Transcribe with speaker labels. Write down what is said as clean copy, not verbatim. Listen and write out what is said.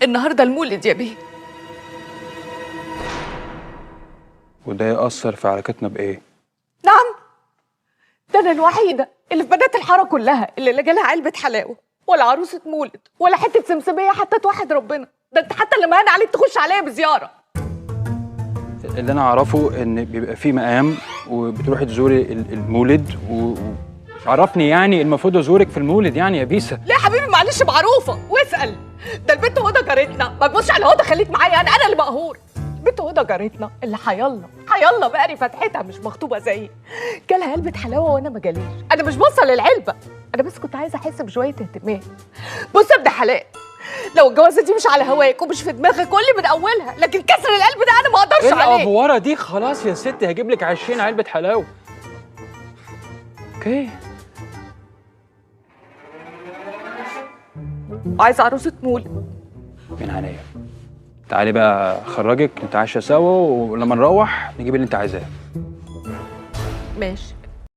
Speaker 1: النهارده المولد يا بيه.
Speaker 2: وده يأثر في علاقتنا بإيه؟
Speaker 1: نعم، ده انا الوحيده اللي في بنات الحاره كلها اللي لا جالها علبه حلاوه ولا عروسه مولد ولا حته سمسميه حتى توحد ربنا. ده انت حتى لما انا عليك تخش عليا بزياره.
Speaker 2: اللي أنا أعرفه إن بيبقى في مقام وبتروحي تزوري المولد عرفني يعني المفروض أزورك في المولد يعني يا بيسا.
Speaker 1: ليه يا حبيبي؟ معلش معروفه واسال. ده البنت هدى جارتنا، ما تبصش على هدى، خليك معايا انا اللي مقهور. البنت هدى جارتنا اللي حيالله بقري فتحتها مش مخطوبه زيي، جالها علبه حلاوه وانا ما جاليش. انا مش باصه للعلبه، انا بس كنت عايزه احس بشويه اهتمام. بص يا ابن حلال، لو الجوازه دي مش على هواك ومش في دماغك قول لي من اولها، لكن كسر القلب ده انا ما اقدرش
Speaker 2: إيه
Speaker 1: عليه.
Speaker 2: الأفوارة دي؟ خلاص يا ستي هجيب لك 20 علبة حلاوة. أوكي.
Speaker 1: عايزه عروسه مولد.
Speaker 2: من عينيا. تعالي بقى أخرجك نتعشى سوا ولما نروح نجيب اللي أنت عايزاه.
Speaker 1: ماشي.